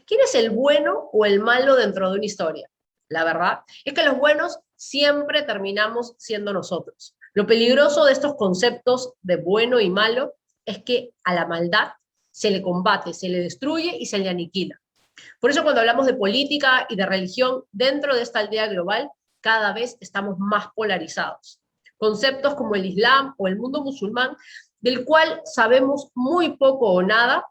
¿Quién es el bueno o el malo dentro de una historia? La verdad es que los buenos siempre terminamos siendo nosotros. Lo peligroso de estos conceptos de bueno y malo es que a la maldad se le combate, se le destruye y se le aniquila. Por eso cuando hablamos de política y de religión dentro de esta aldea global, cada vez estamos más polarizados. Conceptos como el Islam o el mundo musulmán, del cual sabemos muy poco o nada,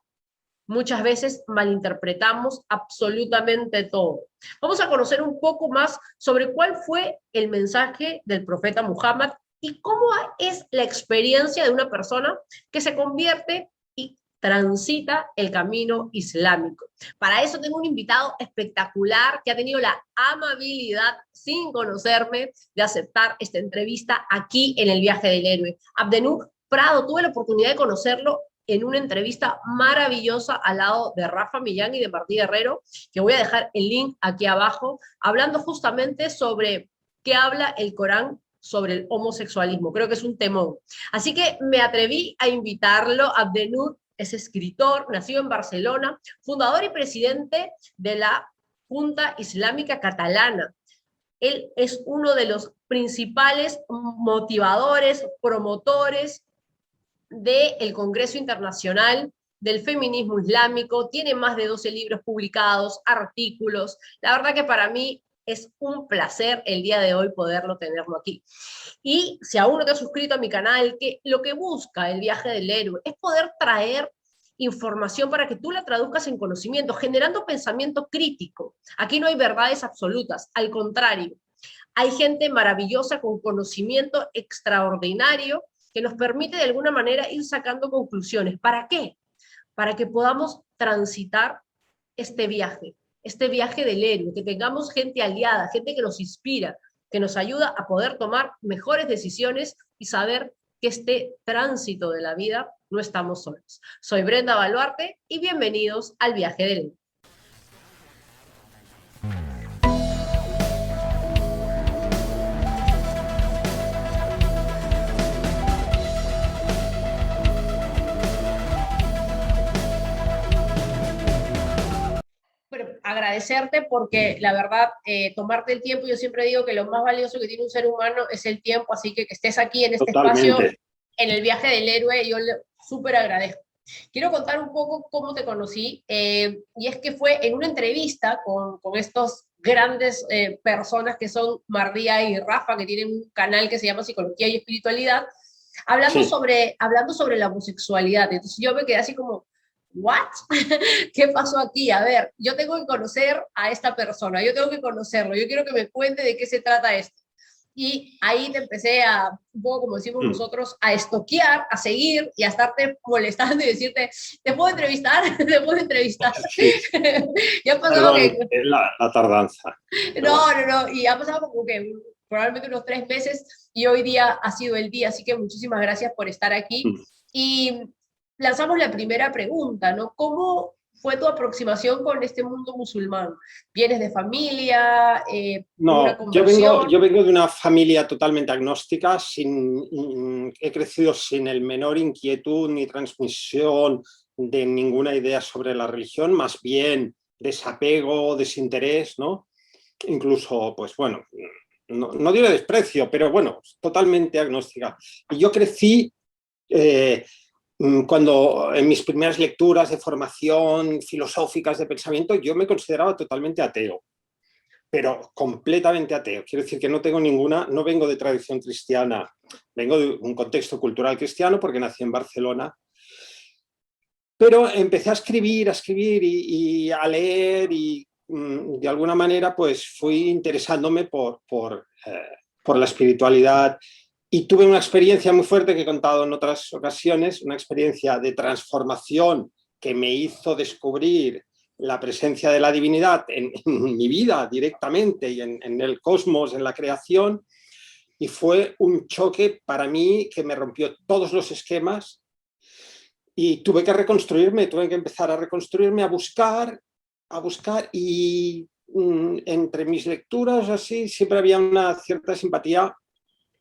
muchas veces malinterpretamos absolutamente todo. Vamos a conocer un poco más sobre cuál fue el mensaje del profeta Muhammad y cómo es la experiencia de una persona que se convierte y transita el camino islámico. Para eso tengo un invitado espectacular que ha tenido la amabilidad, sin conocerme, de aceptar esta entrevista aquí en el Viaje del Héroe. Abdenur Prado, tuve la oportunidad de conocerlo en una entrevista maravillosa al lado de Rafa Millán y de Martí Guerrero, que voy a dejar el link aquí abajo, hablando justamente sobre qué habla el Corán sobre el homosexualismo. Creo que es un temón. Así que me atreví a invitarlo. Abdenur es escritor, nacido en Barcelona, fundador y presidente de la Junta Islámica Catalana. Él es uno de los principales motivadores, promotores del Congreso Internacional del Feminismo Islámico, tiene más de 12 libros publicados, artículos. La verdad que para mí es un placer el día de hoy poderlo tenerlo aquí. Y si aún no te has suscrito a mi canal, que lo que busca el Viaje del Héroe es poder traer información para que tú la traduzcas en conocimiento, generando pensamiento crítico. Aquí no hay verdades absolutas, al contrario, hay gente maravillosa con conocimiento extraordinario que nos permite de alguna manera ir sacando conclusiones. ¿Para qué? Para que podamos transitar este viaje del héroe, que tengamos gente aliada, gente que nos inspira, que nos ayuda a poder tomar mejores decisiones y saber que este tránsito de la vida no estamos solos. Soy Brenda Baluarte y bienvenidos al Viaje del Héroe. Pero agradecerte porque la verdad, tomarte el tiempo, yo siempre digo que lo más valioso que tiene un ser humano es el tiempo, así que estés aquí en este espacio, Totalmente. en el Viaje del Héroe, yo le súper agradezco. Quiero contar un poco cómo te conocí, y es que fue en una entrevista con estos grandes personas que son Mardía y Rafa, que tienen un canal que se llama Psicología y Espiritualidad, Sí. hablando sobre la homosexualidad. Entonces yo me quedé así como, ¿what? ¿Qué pasó aquí? A ver, yo tengo que conocer a esta persona, yo tengo que conocerlo, yo quiero que me cuente de qué se trata esto. Y ahí te empecé a, un poco como decimos nosotros, a estoquear, a seguir y a estarte molestando y decirte, ¿te puedo entrevistar? ¿Te puedo entrevistar? Sí. Ya ha pasado Perdón, que... la tardanza. Pero bueno. No, y ha pasado como que probablemente unos 3 meses y hoy día ha sido el día, así que muchísimas gracias por estar aquí. Y lanzamos la primera pregunta, ¿no? ¿Cómo fue tu aproximación con este mundo musulmán? ¿Vienes de familia? ¿Una No, conversión? yo vengo de una familia totalmente agnóstica, he crecido sin el menor inquietud ni transmisión de ninguna idea sobre la religión, más bien desapego, desinterés, ¿no? Incluso, pues bueno, no diré desprecio, pero bueno, totalmente agnóstica. Y yo crecí cuando en mis primeras lecturas de formación filosóficas de pensamiento, yo me consideraba totalmente ateo, pero completamente ateo. Quiero decir que no tengo ninguna, no vengo de tradición cristiana, vengo de un contexto cultural cristiano porque nací en Barcelona, pero empecé a escribir y a leer y de alguna manera pues fui interesándome por la espiritualidad y tuve una experiencia muy fuerte que he contado en otras ocasiones, una experiencia de transformación que me hizo descubrir la presencia de la divinidad en mi vida directamente y en el cosmos, en la creación, y fue un choque para mí que me rompió todos los esquemas y tuve que reconstruirme, tuve que empezar a reconstruirme, a buscar y entre mis lecturas así siempre había una cierta simpatía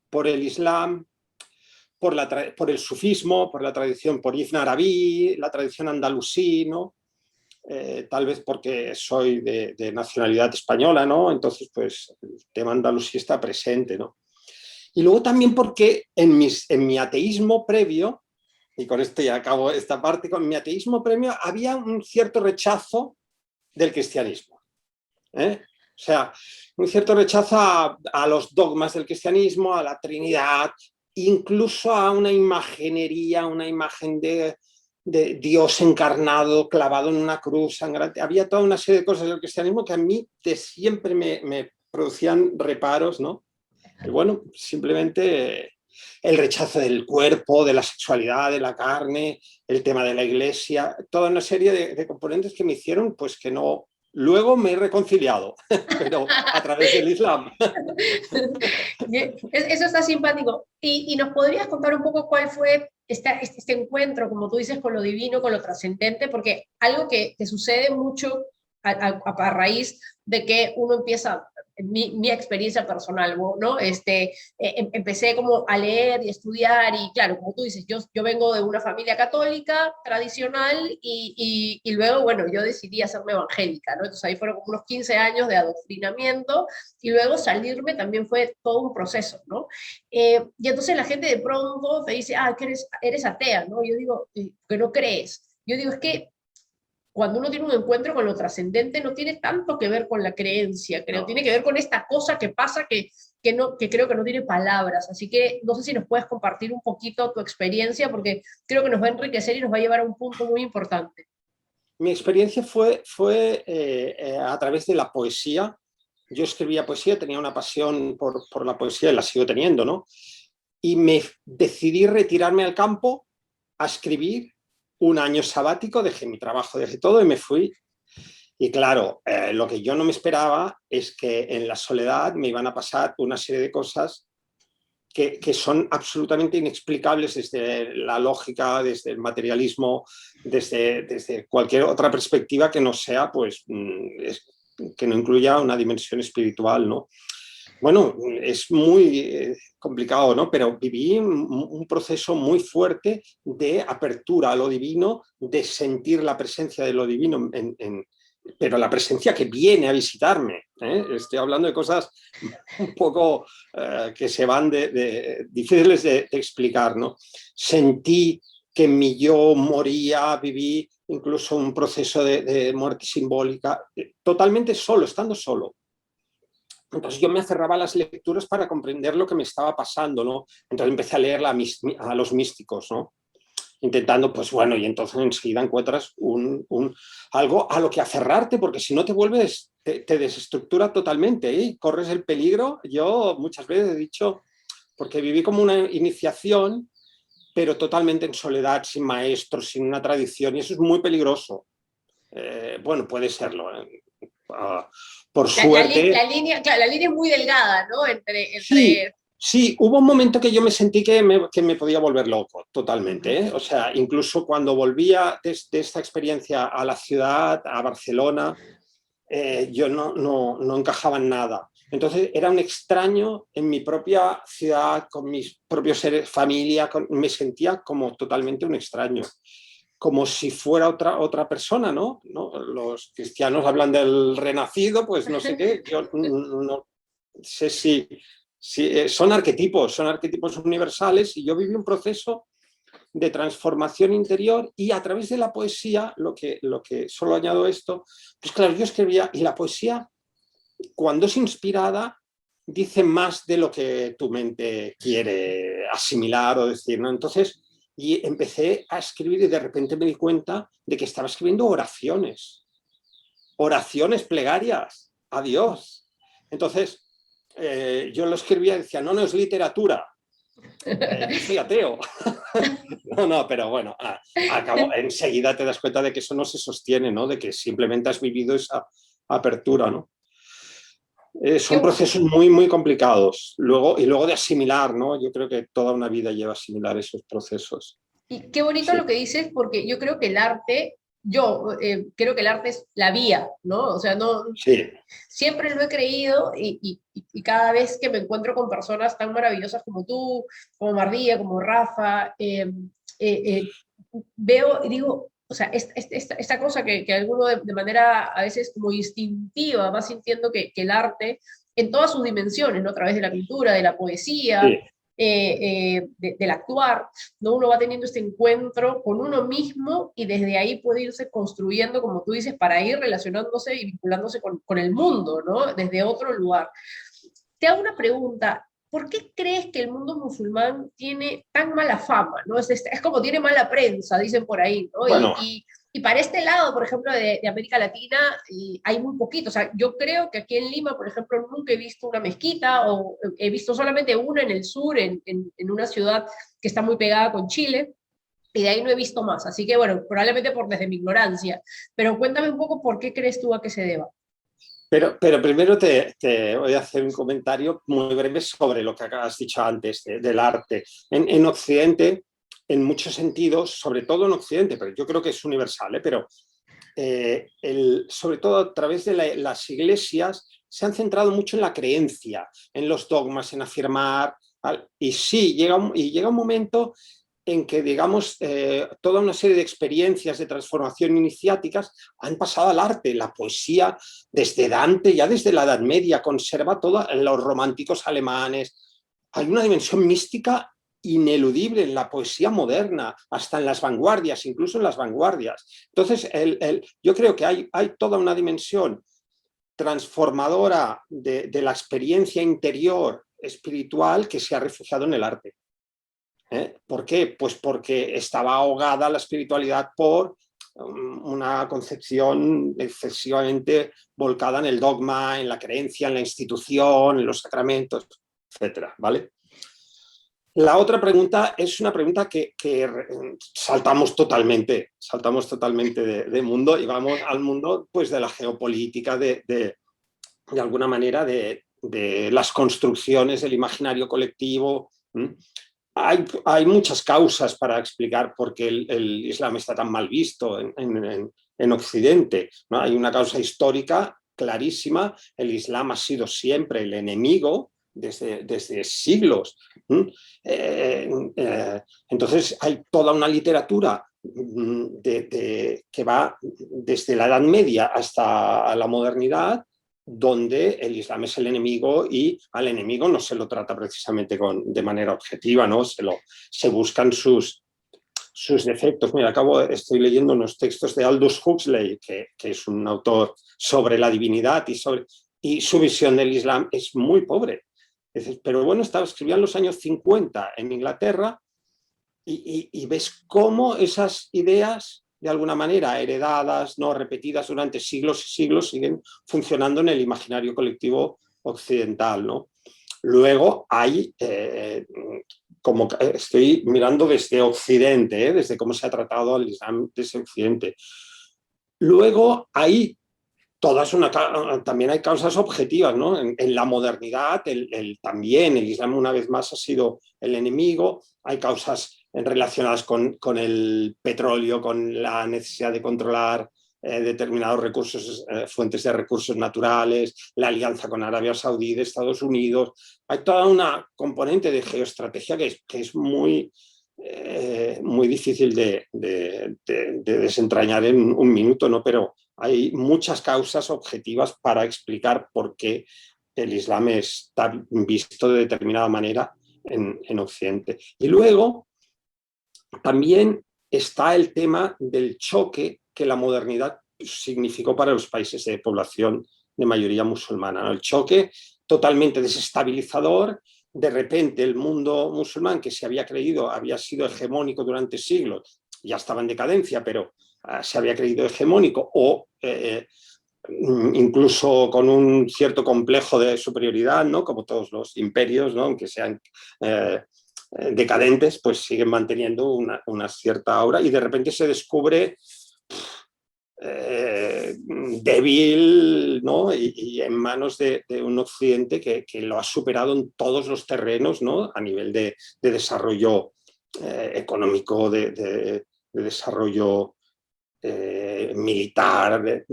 por el Islam, por el sufismo, por la tradición, por Ibn Arabi, la tradición andalusí, ¿no? tal vez porque soy de nacionalidad española, ¿no? Entonces, pues, el tema andalusí está presente, ¿no? Y luego también porque en mi ateísmo previo, y con esto ya acabo esta parte, con mi ateísmo previo había un cierto rechazo del cristianismo, ¿eh? O sea, un cierto rechazo a los dogmas del cristianismo, a la Trinidad, incluso a una imaginería, una imagen de Dios encarnado, clavado en una cruz sangrante. Había toda una serie de cosas del cristianismo que a mí de siempre me producían reparos, ¿no? Y bueno, simplemente el rechazo del cuerpo, de la sexualidad, de la carne, el tema de la iglesia, toda una serie de componentes que me hicieron pues que no. Luego me he reconciliado, pero a través del Islam. Eso está simpático. Y nos podrías contar un poco cuál fue este encuentro, como tú dices, con lo divino, con lo trascendente, porque algo que sucede mucho a raíz de que uno empieza, mi experiencia personal, ¿no? Empecé como a leer y estudiar y claro, como tú dices, yo vengo de una familia católica tradicional y luego, bueno, yo decidí hacerme evangélica, ¿no? Entonces ahí fueron como unos 15 años de adoctrinamiento y luego salirme también fue todo un proceso, ¿no? Y entonces la gente de pronto te dice, ah, que eres atea, ¿no? Yo digo, que no crees. Yo digo, es que cuando uno tiene un encuentro con lo trascendente, no tiene tanto que ver con la creencia, creo, No. tiene que ver con esta cosa que pasa que creo que no tiene palabras. Así que no sé si nos puedes compartir un poquito tu experiencia, porque creo que nos va a enriquecer y nos va a llevar a un punto muy importante. Mi experiencia fue a través de la poesía. Yo escribía poesía, tenía una pasión por la poesía y la sigo teniendo, ¿no? Y me decidí retirarme al campo a escribir un año sabático, dejé mi trabajo, dejé todo y me fui. Y claro, lo que yo no me esperaba es que en la soledad me iban a pasar una serie de cosas que son absolutamente inexplicables desde la lógica, desde el materialismo, desde cualquier otra perspectiva que no sea, pues, que no incluya una dimensión espiritual, ¿no? Bueno, es muy complicado, ¿no? Pero viví un proceso muy fuerte de apertura a lo divino, de sentir la presencia de lo divino pero la presencia que viene a visitarme. Estoy hablando de cosas un poco que se van difíciles de explicar, ¿no? Sentí que mi yo moría, viví incluso un proceso de muerte simbólica, totalmente solo, estando solo. Entonces yo me aferraba a las lecturas para comprender lo que me estaba pasando, ¿no? Entonces empecé a leer a los místicos, ¿no? Intentando, pues bueno, y entonces enseguida encuentras algo a lo que aferrarte, porque si no te vuelves, te desestructura totalmente, ¿eh? Corres el peligro. Yo muchas veces he dicho, porque viví como una iniciación, pero totalmente en soledad, sin maestros, sin una tradición, y eso es muy peligroso. Bueno, puede serlo. Uh, por suerte. Claro, la línea es muy delgada, ¿no? Sí, sí, hubo un momento que yo me sentí que me podía volver loco, totalmente, ¿eh? O sea, incluso cuando volvía de esta experiencia a la ciudad, a Barcelona, yo no encajaba en nada. Entonces era un extraño en mi propia ciudad, con mis propios seres, familia, me sentía como totalmente un extraño, como si fuera otra persona, ¿no? ¿No? Los cristianos hablan del renacido, pues no sé qué, yo no sé si son arquetipos universales, y yo viví un proceso de transformación interior, y a través de la poesía, lo que solo añado esto, pues claro, yo escribía, y la poesía, cuando es inspirada, dice más de lo que tu mente quiere asimilar o decir, ¿no? Entonces, y empecé a escribir y de repente me di cuenta de que estaba escribiendo oraciones plegarias a Dios. Entonces, yo lo escribía y decía, no es literatura, yo soy ateo. No, pero bueno, enseguida te das cuenta de que eso no se sostiene, ¿no? De que simplemente has vivido esa apertura, ¿no? Qué, Son procesos muy, muy complicados. Y luego de asimilar, ¿no? Yo creo que toda una vida lleva a asimilar esos procesos. y qué bonito Sí, lo que dices, porque yo creo que el arte, creo que el arte es la vía, ¿no? O sea, no, sí. siempre lo he creído y cada vez que me encuentro con personas tan maravillosas como tú, como Mardía, como Rafa, veo y digo, o sea, esta cosa que alguno de manera a veces como instintiva va sintiendo que el arte en todas sus dimensiones, ¿no? A través de la pintura, de la poesía, Sí. del actuar, ¿no? Uno va teniendo este encuentro con uno mismo y desde ahí puede irse construyendo, como tú dices, para ir relacionándose y vinculándose con el mundo, ¿no? Desde otro lugar. Te hago una pregunta. ¿Por qué crees que el mundo musulmán tiene tan mala fama? ¿No? Es como tiene mala prensa, dicen por ahí, ¿no? Bueno, Y para este lado, por ejemplo, de América Latina, hay muy poquito. O sea, yo creo que aquí en Lima, por ejemplo, nunca he visto una mezquita o he visto solamente una en el sur, en una ciudad que está muy pegada con Chile, y de ahí no he visto más. Así que, bueno, probablemente por desde mi ignorancia. Pero cuéntame un poco por qué crees tú a qué se deba. pero primero te voy a hacer un comentario muy breve sobre lo que has dicho antes del arte. En Occidente, en muchos sentidos, sobre todo en Occidente, pero yo creo que es universal, pero sobre todo a través de las iglesias, se han centrado mucho en la creencia, en los dogmas, en afirmar. Y sí, llega un momento en que, digamos, toda una serie de experiencias de transformación iniciáticas han pasado al arte. La poesía, desde Dante, ya desde la Edad Media, conserva todo, en los románticos alemanes. Hay una dimensión mística ineludible en la poesía moderna, hasta en las vanguardias, incluso en las vanguardias. Entonces, yo creo que hay toda una dimensión transformadora de la experiencia interior espiritual que se ha refugiado en el arte. ¿Por qué? Pues porque estaba ahogada la espiritualidad por una concepción excesivamente volcada en el dogma, en la creencia, en la institución, en los sacramentos, etcétera, ¿vale? La otra pregunta es una pregunta que saltamos totalmente de mundo y vamos al mundo pues, de la geopolítica, de alguna manera de las construcciones del imaginario colectivo. Hay muchas causas para explicar por qué el Islam está tan mal visto en Occidente, ¿no? Hay una causa histórica clarísima. El Islam ha sido siempre el enemigo desde siglos. Entonces hay toda una literatura que va desde la Edad Media hasta la modernidad, donde el Islam es el enemigo y al enemigo no se lo trata precisamente de manera objetiva, ¿no? Se buscan sus defectos. Mira, estoy leyendo unos textos de Aldous Huxley, que es un autor sobre la divinidad y su visión del Islam es muy pobre. Pero bueno, escribía en los años 50 en Inglaterra y ves cómo esas ideas, de alguna manera heredadas, no repetidas durante siglos y siglos, siguen funcionando en el imaginario colectivo occidental, ¿no? Luego hay, como estoy mirando desde Occidente, desde cómo se ha tratado al Islam desde Occidente. Luego hay también hay causas objetivas, ¿no? En la modernidad también el Islam una vez más ha sido el enemigo. Hay causas relacionadas con el petróleo, con la necesidad de controlar determinados recursos, fuentes de recursos naturales, la alianza con Arabia Saudí, de Estados Unidos. Hay toda una componente de geoestrategia que es muy difícil de desentrañar en un minuto, ¿no? Pero hay muchas causas objetivas para explicar por qué el Islam está visto de determinada manera en Occidente. Y luego también está el tema del choque que la modernidad significó para los países de población de mayoría musulmana, ¿no? El choque totalmente desestabilizador. De repente el mundo musulmán, que se había creído había sido hegemónico durante siglos, ya estaba en decadencia, pero se había creído hegemónico o incluso con un cierto complejo de superioridad, ¿no? Como todos los imperios, ¿no? Aunque sean decadentes, pues siguen manteniendo una cierta aura y de repente se descubre débil, ¿no? Y en manos de un Occidente que lo ha superado en todos los terrenos, ¿no? A nivel de desarrollo económico, de desarrollo militar,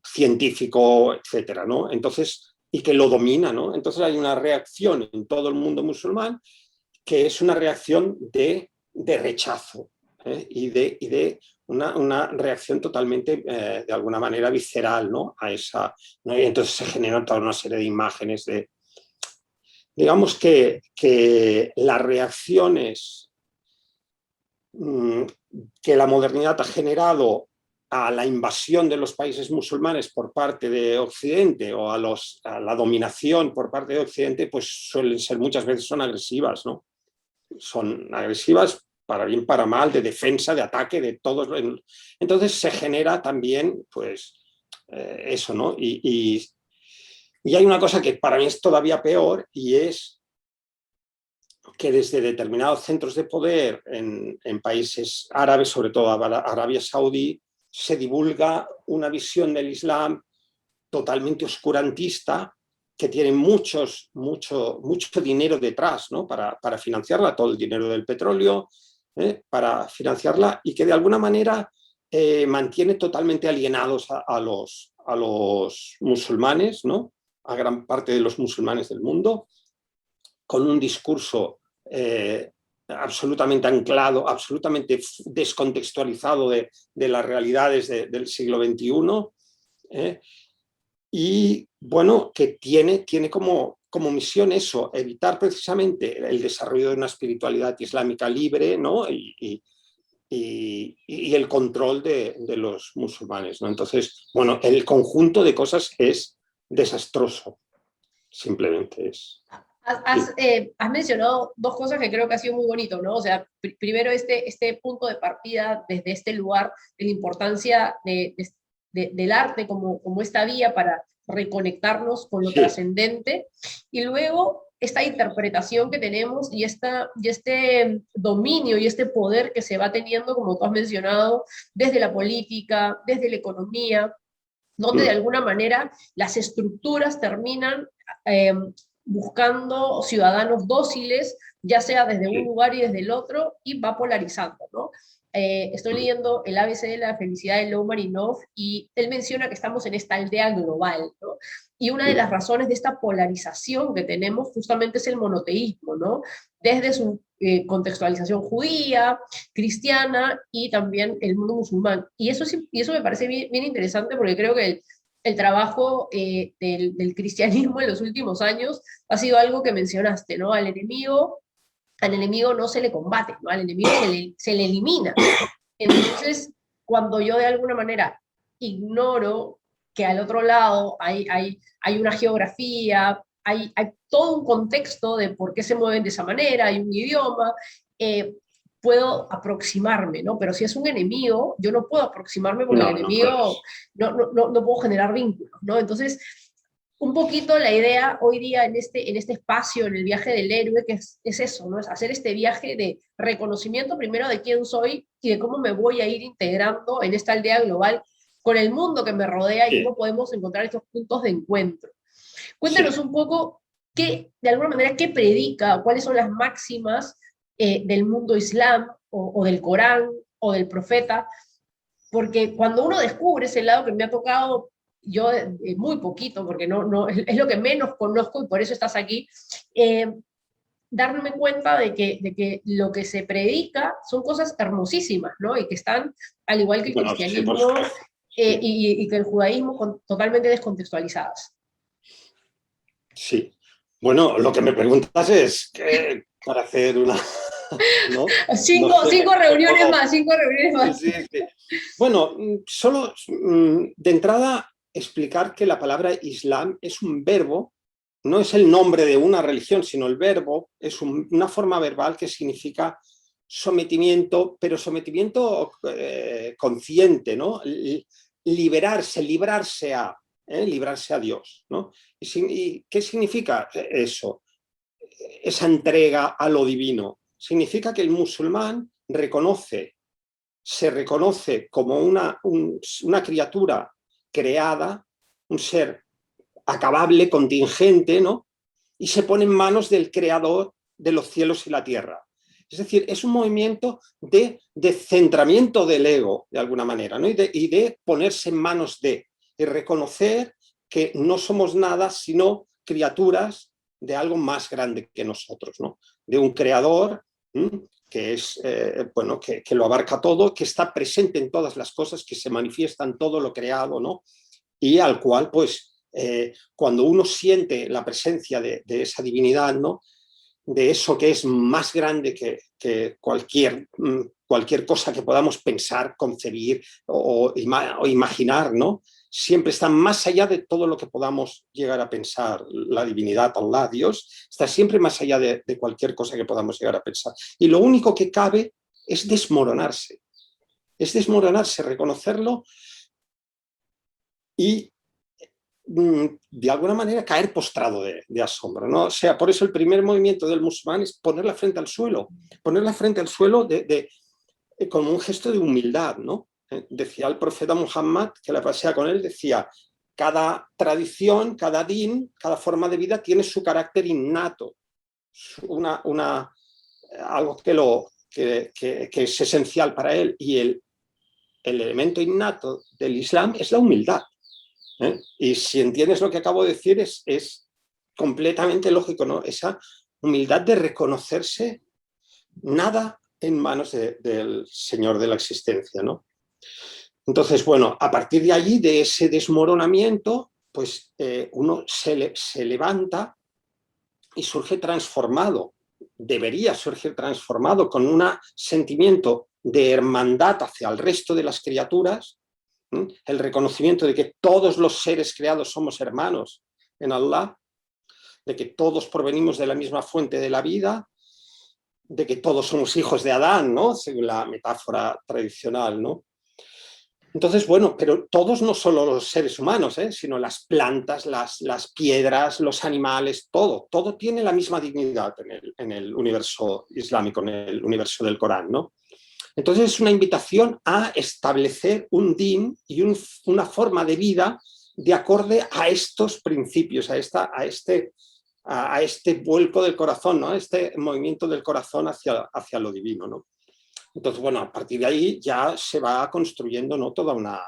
científico, etcétera, ¿no? Entonces, y que lo domina, ¿no? Entonces hay una reacción en todo el mundo musulmán que es una reacción de rechazo y de una reacción totalmente, de alguna manera, visceral, ¿no? A esa, ¿no? Y entonces se generan toda una serie de imágenes de... Digamos que las reacciones que la modernidad ha generado a la invasión de los países musulmanes por parte de Occidente o a la dominación por parte de Occidente, pues suelen ser muchas veces son agresivas, ¿no? Son agresivas para bien, para mal, de defensa, de ataque, de todos. Entonces se genera también, pues, eso, ¿no? Y hay una cosa que para mí es todavía peor, y es que desde determinados centros de poder en países árabes, sobre todo Arabia Saudí, se divulga una visión del Islam totalmente oscurantista, que tiene mucho dinero detrás, ¿no? Para financiarla, todo el dinero del petróleo, para financiarla, y que de alguna manera mantiene totalmente alienados a los musulmanes, ¿no? A gran parte de los musulmanes del mundo, con un discurso absolutamente anclado, absolutamente descontextualizado de las realidades del siglo XXI, y bueno, que tiene como misión eso, evitar precisamente el desarrollo de una espiritualidad islámica libre, ¿no? y el control de los musulmanes, ¿no? Entonces, bueno, el conjunto de cosas es desastroso, simplemente es. Has mencionado dos cosas que creo que ha sido muy bonito, ¿no? O sea, primero este punto de partida desde este lugar, de la importancia del arte como esta vía para reconectarnos con lo Sí. trascendente, y luego esta interpretación que tenemos y este dominio y este poder que se va teniendo, como tú has mencionado, desde la política, desde la economía, donde de alguna manera las estructuras terminan eh, buscando ciudadanos dóciles, ya sea desde un lugar y desde el otro, y va polarizando, ¿no? Estoy leyendo el ABC de la felicidad de Lou Marinoff, y él menciona que estamos en esta aldea global, ¿no? Y una de las razones de esta polarización que tenemos justamente es el monoteísmo, ¿no? Desde su contextualización judía, cristiana y también el mundo musulmán. Y eso me parece bien interesante, porque creo que el trabajo del cristianismo en los últimos años ha sido algo que mencionaste, ¿no? Al enemigo no se le combate, ¿no? Al enemigo se le elimina. Entonces, cuando yo de alguna manera ignoro que al otro lado hay una geografía, hay todo un contexto de por qué se mueven de esa manera, hay un idioma, eh, puedo aproximarme, ¿no? Pero si es un enemigo, yo no puedo aproximarme, porque el enemigo no puedo generar vínculos, ¿no? Entonces, un poquito la idea hoy día en este espacio, en el viaje del héroe, que es eso, ¿no? Es hacer este viaje de reconocimiento primero de quién soy y de cómo me voy a ir integrando en esta aldea global con el mundo que me rodea, y cómo podemos encontrar estos puntos de encuentro. Cuéntanos un poco de alguna manera, qué predica, cuáles son las máximas del mundo islam o del Corán o del profeta, porque cuando uno descubre ese lado, que me ha tocado yo muy poquito, porque es lo que menos conozco y por eso estás aquí, darme cuenta de que lo que se predica son cosas hermosísimas, ¿no? Y que están, al igual que el cristianismo y que el judaísmo, totalmente descontextualizadas. Sí. Bueno, lo que me preguntas es que para hacer una... ¿no? Cinco reuniones más, 5 reuniones más. Sí, sí. Bueno, solo de entrada explicar que la palabra Islam es un verbo, no es el nombre de una religión, sino el verbo, es una forma verbal que significa sometimiento, pero sometimiento consciente, ¿no? Librarse a Dios, ¿no? ¿Y qué significa eso? Esa entrega a lo divino. Significa que el musulmán se reconoce como una criatura creada, un ser acabable, contingente, ¿no? Y se pone en manos del creador de los cielos y la tierra. Es decir, es un movimiento de centramiento del ego, de alguna manera, ¿no? y de ponerse en manos y reconocer que no somos nada sino criaturas de algo más grande que nosotros, ¿no? De un creador es bueno, que lo abarca todo, que está presente en todas las cosas, que se manifiesta en todo lo creado, ¿no? Y al cual, pues, cuando uno siente la presencia de esa divinidad, ¿no? De eso que es más grande que cualquier cosa que podamos pensar, concebir o imaginar, ¿no? Siempre está más allá de todo lo que podamos llegar a pensar. La divinidad, Allah, Dios, está siempre más allá de cualquier cosa que podamos llegar a pensar. Y lo único que cabe es desmoronarse, reconocerlo y de alguna manera caer postrado de asombro, ¿no? O sea, por eso el primer movimiento del musulmán es poner la frente al suelo, como un gesto de humildad, ¿no? Decía el profeta Muhammad, que la pasea con él, decía, cada tradición, cada din, cada forma de vida tiene su carácter innato, algo que es esencial para él, y el elemento innato del Islam es la humildad. Y si entiendes lo que acabo de decir, es completamente lógico, ¿no? Esa humildad de reconocerse nada en manos del Señor de la existencia, ¿no? Entonces, bueno, a partir de allí, de ese desmoronamiento, pues uno se levanta y surge transformado, debería surgir transformado con un sentimiento de hermandad hacia el resto de las criaturas, el reconocimiento de que todos los seres creados somos hermanos en Allah, de que todos provenimos de la misma fuente de la vida, de que todos somos hijos de Adán, ¿no? Según la metáfora tradicional, ¿no? Entonces, bueno, pero todos no solo los seres humanos, sino las plantas, las piedras, los animales, todo tiene la misma dignidad en el universo islámico, en el universo del Corán, ¿no? Entonces es una invitación a establecer un din y una forma de vida de acorde a estos principios, a este vuelco del corazón, ¿no? A este movimiento del corazón hacia lo divino, ¿no? Entonces, bueno, a partir de ahí ya se va construyendo, ¿no? Toda una...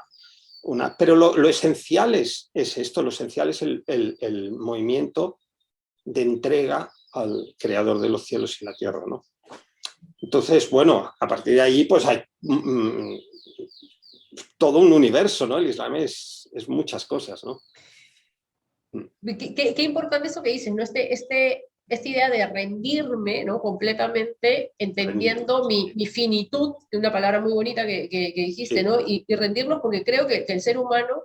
Pero lo esencial es esto, lo esencial es el movimiento de entrega al creador de los cielos y la tierra, ¿no? Entonces, bueno, a partir de ahí pues hay todo un universo, ¿no? El Islam es muchas cosas, ¿no? Qué importante eso que dices, ¿no? Esta idea de rendirme, ¿no? Completamente, entendiendo mi finitud, una palabra muy bonita que dijiste, Sí, ¿no? Y rendirnos porque creo que el ser humano,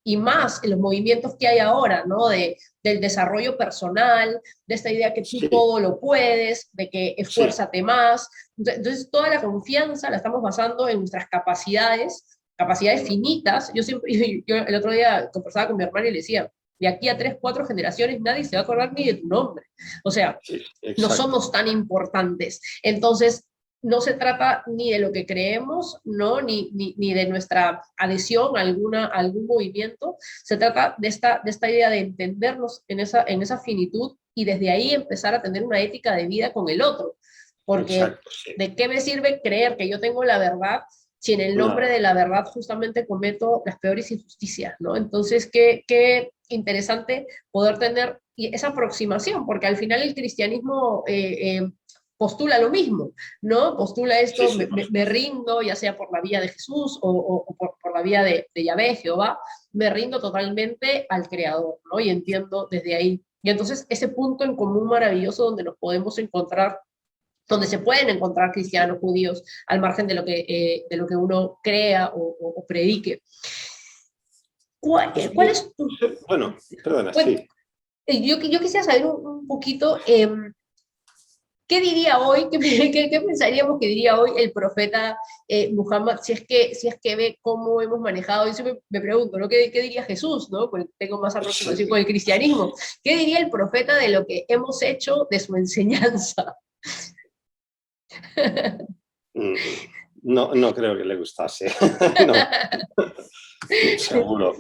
y más en los movimientos que hay ahora, ¿no? Del desarrollo personal, de esta idea que tú sí, todo lo puedes, de que sí, esfuérzate más. Entonces, toda la confianza la estamos basando en nuestras capacidades finitas. Yo siempre, yo el otro día conversaba con mi hermana y le decía, de aquí a 3, 4 generaciones nadie se va a acordar ni de tu nombre. O sea, sí, no exacto. somos tan importantes. Entonces, no se trata ni de lo que creemos, ¿no? Ni de nuestra adhesión a algún movimiento, se trata de esta idea de entendernos en esa finitud y desde ahí empezar a tener una ética de vida con el otro. Porque Exacto, sí. ¿de qué me sirve creer que yo tengo la verdad si en el nombre Nada. de la verdad justamente cometo las peores injusticias, ¿no? Entonces, qué interesante poder tener esa aproximación, porque al final el cristianismo postula lo mismo, ¿no? Postula Sí, esto, sí, por me supuesto. rindo, ya sea por la vía de Jesús o por la vía de Yahvé, Jehová, me rindo totalmente al Creador, ¿no? Y entiendo desde ahí. Y entonces ese punto en común maravilloso donde nos podemos encontrar, donde se pueden encontrar cristianos, judíos, al margen de lo que uno crea o predique. Pues ¿Cuál mira, es tu...? bueno, perdona, Pues, sí. yo quisiera saber un poquito, ¿qué diría hoy, qué pensaríamos que diría hoy el profeta Muhammad si es que ve cómo hemos manejado? Yo siempre me pregunto, ¿no? ¿Qué diría Jesús, ¿no? Pues tengo más aproximación con Sí. el cristianismo. ¿Qué diría el profeta de lo que hemos hecho de su enseñanza? No, no creo que le gustase. No, seguro.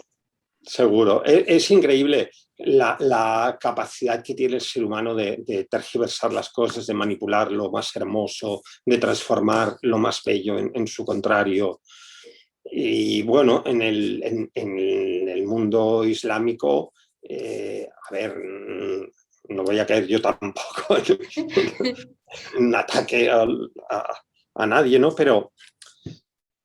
Seguro. Es increíble la capacidad que tiene el ser humano de tergiversar las cosas, de manipular lo más hermoso, de transformar lo más bello en su contrario. Y bueno, en el mundo islámico, a ver, no voy a caer yo tampoco en un ataque a nadie, ¿no? Pero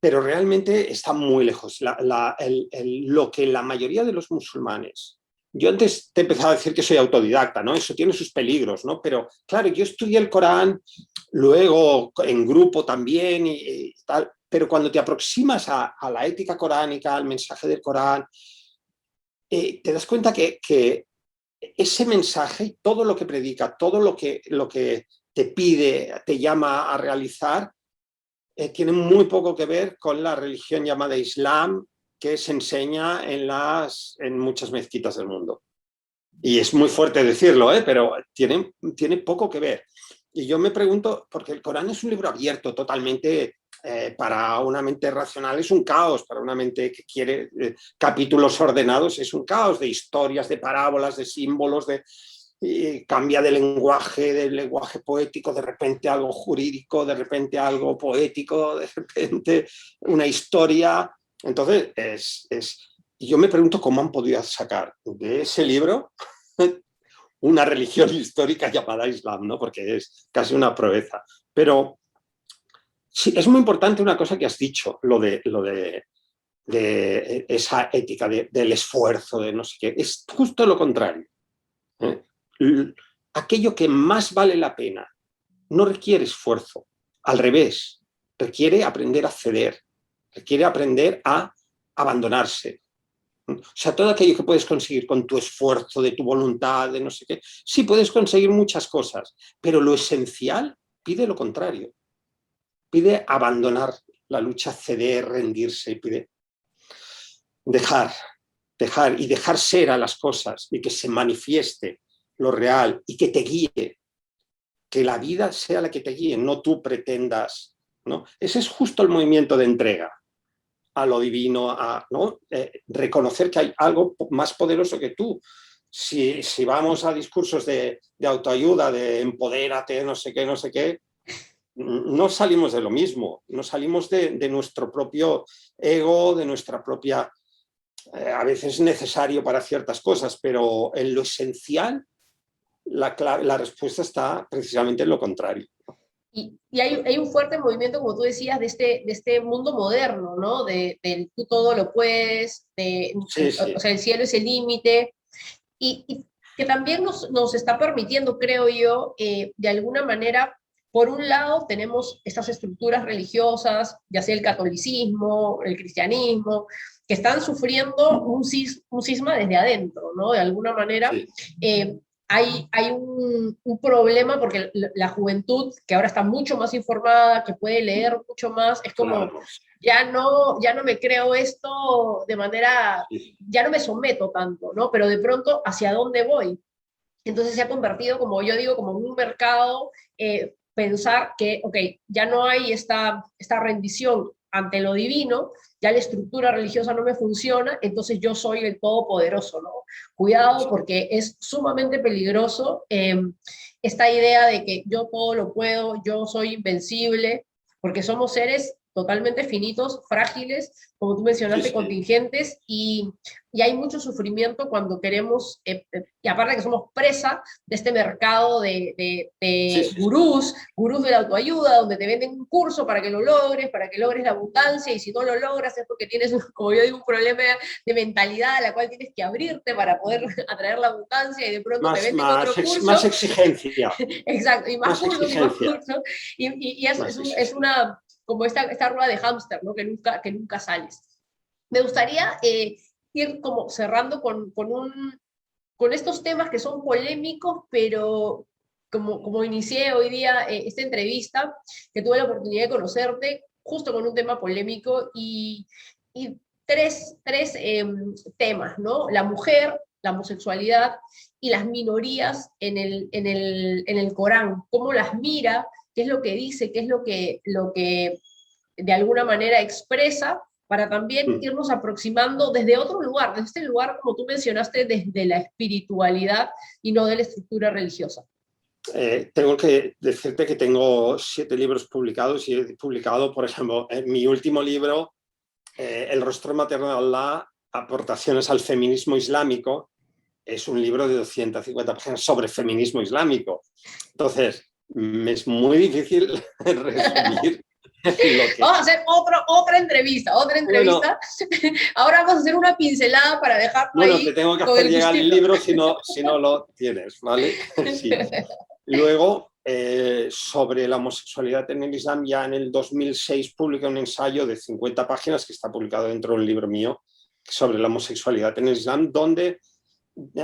realmente está muy lejos. Lo que la mayoría de los musulmanes... Yo antes te he empezado a decir que soy autodidacta, ¿no? Eso tiene sus peligros, ¿no? Pero claro, yo estudié el Corán, luego en grupo también y tal, pero cuando te aproximas a la ética coránica, al mensaje del Corán, te das cuenta que ese mensaje, todo lo que predica, todo lo que te pide, te llama a realizar, tiene muy poco que ver con la religión llamada Islam, que se enseña en muchas mezquitas del mundo. Y es muy fuerte decirlo, pero tiene poco que ver. Y yo me pregunto, porque el Corán es un libro abierto totalmente, para una mente racional es un caos, para una mente que quiere capítulos ordenados es un caos de historias, de parábolas, de símbolos, cambia del lenguaje poético, de repente algo jurídico, de repente algo poético, de repente una historia. Entonces, yo me pregunto cómo han podido sacar de ese libro una religión histórica llamada Islam, ¿no? Porque es casi una proeza. Pero sí, es muy importante una cosa que has dicho, lo de esa ética del esfuerzo, de no sé qué. Es justo lo contrario. Aquello que más vale la pena no requiere esfuerzo, al revés, requiere aprender a ceder, requiere aprender a abandonarse. O sea, todo aquello que puedes conseguir con tu esfuerzo, de tu voluntad, de no sé qué, sí puedes conseguir muchas cosas, pero lo esencial pide lo contrario, pide abandonar la lucha, ceder, rendirse, pide dejar y dejar ser a las cosas y que se manifieste lo real y que te guíe, que la vida sea la que te guíe, no tú pretendas, ¿no? Ese es justo el movimiento de entrega a lo divino, ¿no? Reconocer que hay algo más poderoso que tú. Si vamos a discursos de autoayuda, de empodérate, no sé qué, no salimos de lo mismo, no salimos de nuestro propio ego, de nuestra propia... a veces es necesario para ciertas cosas, pero en lo esencial la respuesta está precisamente en lo contrario. Y hay un fuerte movimiento, como tú decías, de este mundo moderno, ¿no? Del tú todo lo puedes, Sí, sí. o sea, el cielo es el límite, y que también nos está permitiendo, creo yo, de alguna manera, por un lado tenemos estas estructuras religiosas, ya sea el catolicismo, el cristianismo, que están sufriendo un cisma desde adentro, ¿no? De alguna manera. Sí. Hay un problema porque la juventud, que ahora está mucho más informada, que puede leer mucho más, es como, Claro. ya no me creo esto de manera, ya no me someto tanto, ¿no? Pero de pronto, ¿hacia dónde voy? Entonces se ha convertido, como yo digo, como un mercado, pensar que, ok, ya no hay esta rendición ante lo divino, ya la estructura religiosa no me funciona, entonces yo soy el todopoderoso, ¿no? Cuidado porque es sumamente peligroso esta idea de que yo todo lo puedo, yo soy invencible, porque somos seres totalmente finitos, frágiles, como tú Sí, mencionaste, sí. contingentes, y hay mucho sufrimiento cuando queremos, y aparte que somos presa de este mercado Sí, de sí, sí. gurús de la autoayuda, donde te venden un curso para que lo logres, para que logres la abundancia, y si no lo logras es porque tienes, como yo digo, un problema de mentalidad a la cual tienes que abrirte para poder atraer la abundancia, y de pronto te venden otro Más curso. exigencia. Exacto, y más Más cursos y más exigencia. cursos, y Más es exigencia. una, como esta rueda de hámster, ¿no? Que nunca sales. Me gustaría ir como cerrando con estos temas que son polémicos, pero como inicié hoy día esta entrevista, que tuve la oportunidad de conocerte, justo con un tema polémico y tres temas, ¿no? La mujer, la homosexualidad y las minorías en el Corán, cómo las mira, qué es lo que dice, qué es lo que de alguna manera expresa, para también irnos aproximando desde otro lugar, desde este lugar, como tú mencionaste, desde la espiritualidad y no de la estructura religiosa. Tengo que decirte que tengo 7 libros publicados y he publicado, por ejemplo, en mi último libro, El rostro materno de Allah, aportaciones al feminismo islámico, es un libro de 250 páginas sobre feminismo islámico. Entonces, me es muy difícil resumir lo que... Vamos a hacer otra entrevista. Bueno, Ahora vamos a hacer una pincelada para dejarlo bueno, ahí te tengo que con hacer el llegar el gustito. libro si no lo tienes, ¿vale? Sí. Luego, sobre la homosexualidad en el Islam, ya en el 2006 publiqué un ensayo de 50 páginas que está publicado dentro de un libro mío sobre la homosexualidad en el Islam, donde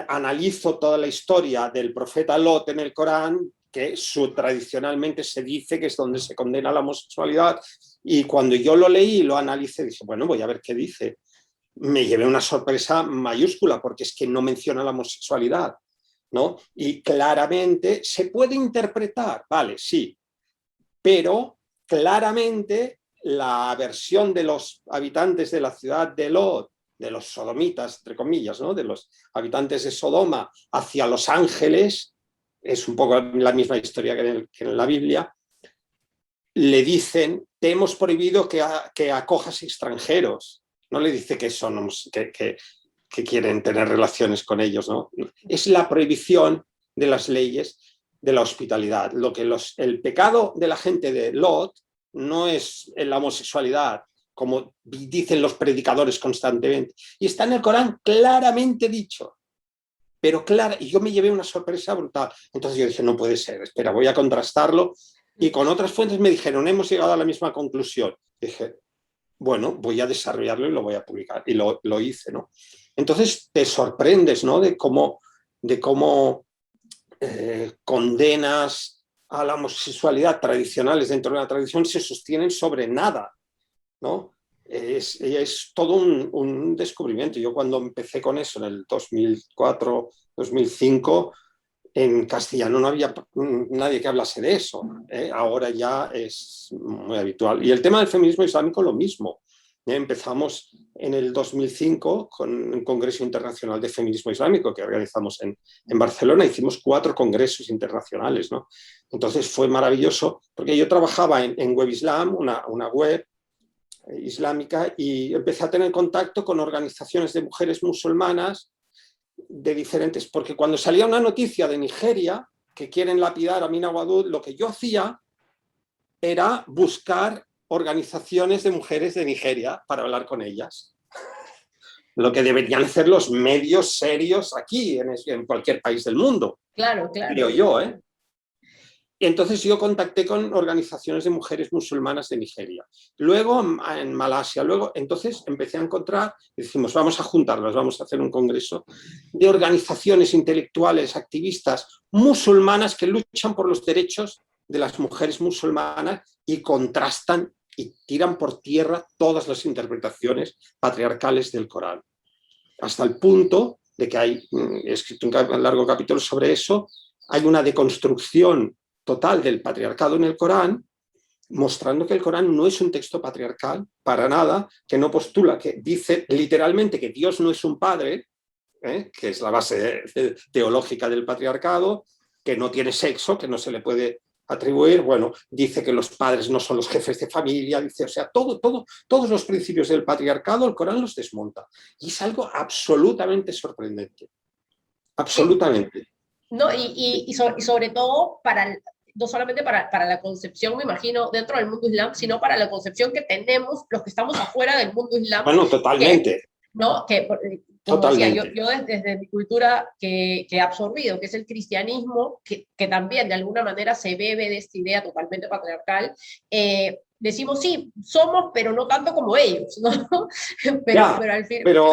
analizo toda la historia del profeta Lot en el Corán, que tradicionalmente se dice que es donde se condena la homosexualidad, y cuando yo lo leí y lo analicé, dije, bueno, voy a ver qué dice. Me llevé una sorpresa mayúscula, porque es que no menciona la homosexualidad, ¿no? Y claramente se puede interpretar, vale, sí, pero claramente la versión de los habitantes de la ciudad de Lot, de los sodomitas, entre comillas, ¿no? De los habitantes de Sodoma hacia los ángeles, es un poco la misma historia que en la Biblia, le dicen, te hemos prohibido que acojas extranjeros. No le dice que son que quieren tener relaciones con ellos, ¿no? Es la prohibición de las leyes de la hospitalidad. El pecado de la gente de Lot no es la homosexualidad, como dicen los predicadores constantemente. Y está en el Corán claramente dicho. Pero claro, y yo me llevé una sorpresa brutal. Entonces yo dije, no puede ser, espera, voy a contrastarlo. Y con otras fuentes me dijeron, hemos llegado a la misma conclusión. Dije, bueno, voy a desarrollarlo y lo voy a publicar. Y lo hice, ¿no? Entonces te sorprendes, ¿no? De cómo condenas a la homosexualidad tradicionales dentro de la tradición se sostienen sobre nada, ¿no? Es todo un descubrimiento. Yo cuando empecé con eso en el 2004, 2005, en castellano no había nadie que hablase de eso. Ahora ya es muy habitual. Y el tema del feminismo islámico lo mismo. Empezamos en el 2005 con un Congreso Internacional de Feminismo Islámico que organizamos en Barcelona. Hicimos 4 congresos internacionales, ¿no? Entonces fue maravilloso porque yo trabajaba en Web Islam, una web islámica, y empecé a tener contacto con organizaciones de mujeres musulmanas de diferentes, porque cuando salía una noticia de Nigeria que quieren lapidar a Amina Wadud, lo que yo hacía era buscar organizaciones de mujeres de Nigeria para hablar con ellas. Lo que deberían hacer los medios serios aquí, en cualquier país del mundo. Claro, claro. Creo yo, ¿eh? Entonces yo contacté con organizaciones de mujeres musulmanas de Nigeria, luego en Malasia, luego entonces empecé a encontrar, y dijimos, vamos a juntarlas, vamos a hacer un congreso de organizaciones intelectuales, activistas musulmanas que luchan por los derechos de las mujeres musulmanas y contrastan y tiran por tierra todas las interpretaciones patriarcales del Corán. Hasta el punto de que he escrito un largo capítulo sobre eso, hay una deconstrucción total del patriarcado en el Corán, mostrando que el Corán no es un texto patriarcal para nada, que no postula, que dice literalmente que Dios no es un padre, que es la base teológica del patriarcado, que no tiene sexo, que no se le puede atribuir, bueno, dice que los padres no son los jefes de familia, dice, o sea, todos los principios del patriarcado el Corán los desmonta. Y es algo absolutamente sorprendente. Absolutamente. No, y sobre todo no solamente para la concepción, me imagino, dentro del mundo islam, sino para la concepción que tenemos los que estamos afuera del mundo islam. Bueno, totalmente. ¿No? Que, como decía, yo desde mi cultura que he absorbido, que es el cristianismo, que también de alguna manera se bebe de esta idea totalmente patriarcal, decimos, sí, somos, pero no tanto como ellos, ¿no? pero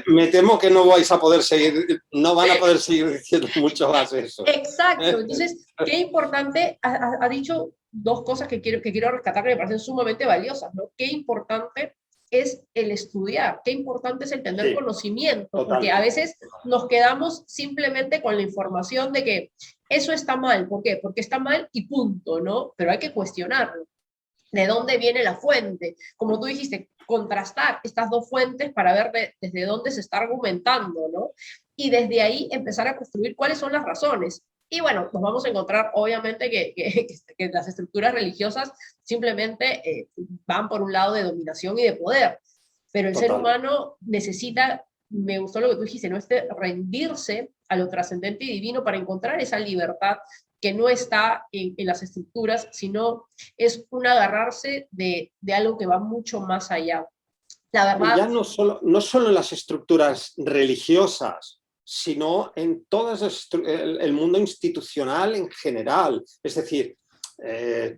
me temo que no vais a poder seguir, no van a poder seguir diciendo mucho más eso. Exacto, entonces, qué importante, ha dicho 2 cosas que quiero rescatar que me parecen sumamente valiosas, ¿no? Qué importante es el estudiar, qué importante es el tener conocimiento, porque a veces nos quedamos simplemente con la información de que eso está mal. ¿Por qué? Porque está mal y punto, ¿no? Pero hay que cuestionarlo. ¿De dónde viene la fuente? Como tú dijiste, contrastar estas 2 fuentes para ver desde dónde se está argumentando, ¿no? Y desde ahí empezar a construir cuáles son las razones. Y bueno, nos vamos a encontrar obviamente que las estructuras religiosas simplemente van por un lado de dominación y de poder, pero el ser humano necesita me gustó lo que tú dijiste, ¿no? Rendirse a lo trascendente y divino para encontrar esa libertad que no está en las estructuras, sino es un agarrarse de algo que va mucho más allá. La verdad... Y ya no solo en las estructuras religiosas, sino en todo el mundo institucional en general. Es decir,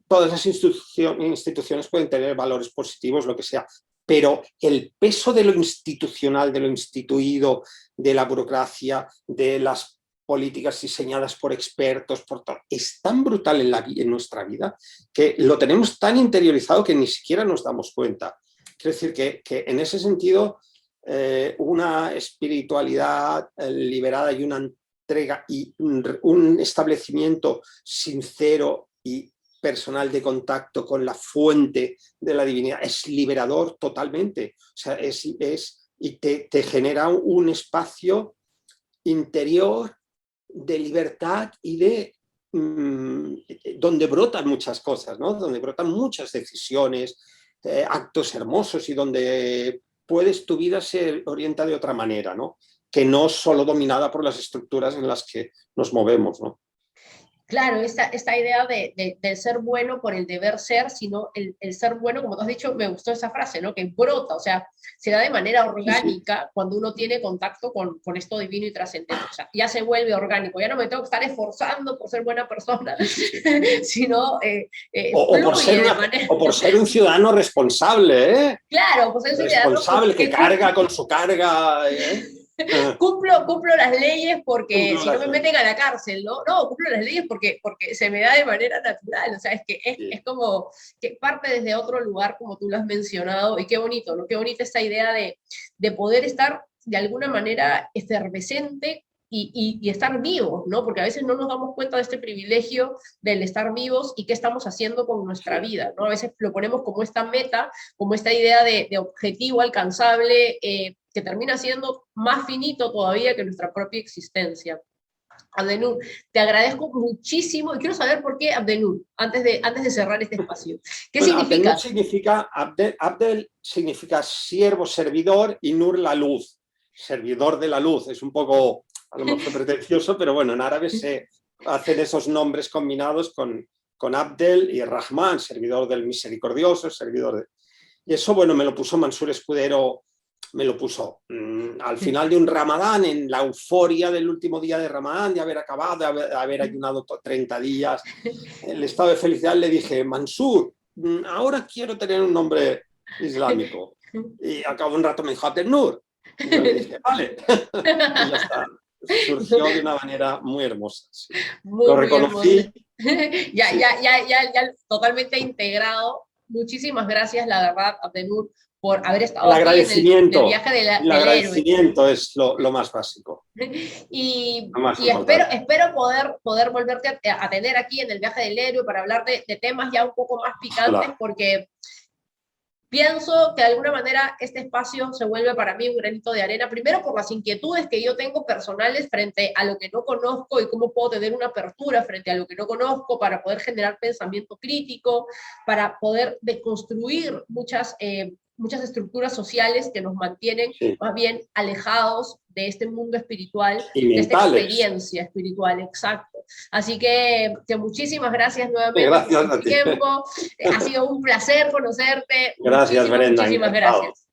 todas las instituciones pueden tener valores positivos, lo que sea, pero el peso de lo institucional, de lo instituido, de la burocracia, de las políticas diseñadas por expertos, es tan brutal en nuestra vida que lo tenemos tan interiorizado que ni siquiera nos damos cuenta. Quiero decir que en ese sentido una espiritualidad liberada y una entrega y un establecimiento sincero y personal de contacto con la fuente de la divinidad es liberador totalmente. O sea, y te genera un espacio interior de libertad y de donde brotan muchas cosas, ¿no? Donde brotan muchas decisiones, actos hermosos y donde puedes tu vida se orienta de otra manera, ¿no? Que no solo dominada por las estructuras en las que nos movemos, ¿no? Claro, esta idea del ser bueno por el deber ser, sino el ser bueno, como tú has dicho, me gustó esa frase, ¿no? Que brota, o sea, se da de manera orgánica, sí, cuando uno tiene contacto con esto divino y trascendente. O sea, ya se vuelve orgánico, ya no me tengo que estar esforzando por ser buena persona, sino o por ser un ciudadano responsable, ¿eh? Claro, pues es un ciudadano responsable que carga con su carga, ¿eh? Cumplo las leyes porque si no me meten a la cárcel, ¿no? No, cumplo las leyes porque se me da de manera natural, o sea, es que es como que parte desde otro lugar, como tú lo has mencionado, y qué bonito, ¿no? Qué bonita esta idea de poder estar de alguna manera efervescente y estar vivos, ¿no? Porque a veces no nos damos cuenta de este privilegio del estar vivos y qué estamos haciendo con nuestra vida, ¿no? A veces lo ponemos como esta meta, como esta idea de objetivo alcanzable, que termina siendo más finito todavía que nuestra propia existencia. Abdenur, te agradezco muchísimo y quiero saber por qué Abdenur, antes de cerrar este espacio. ¿Qué significa? Abdel significa siervo, servidor, y Nur la luz, servidor de la luz. Es un poco, a lo mejor pretencioso, pero bueno, en árabe se hacen esos nombres combinados con Abdel y Rahman, servidor del misericordioso, servidor de... Y eso, bueno, me lo puso Mansur Escudero, me lo puso al final de un Ramadán, en la euforia del último día de Ramadán, de haber acabado, de haber ayunado 30 días, el estado de felicidad. Le dije, Mansur, ahora quiero tener un nombre islámico. Y al cabo de un rato me dijo, Abdel Nur. Y yo le dije, vale. Y ya está. Surgió de una manera muy hermosa. Sí. Lo reconocí. Ya totalmente integrado. Muchísimas gracias, la verdad, Abdenur, por haber estado aquí en el viaje del agradecimiento es lo más básico. Y espero poder volverte a tener aquí en el viaje del héroe para hablar de temas ya un poco más picantes, porque pienso que de alguna manera este espacio se vuelve para mí un granito de arena, primero por las inquietudes que yo tengo personales frente a lo que no conozco y cómo puedo tener una apertura frente a lo que no conozco para poder generar pensamiento crítico, para poder deconstruir muchas estructuras sociales que nos mantienen más bien alejados de este mundo espiritual, de esta experiencia espiritual, exacto. Así que muchísimas gracias nuevamente por tu tiempo. Ha sido un placer conocerte. Gracias, Brenda. Muchísimas gracias.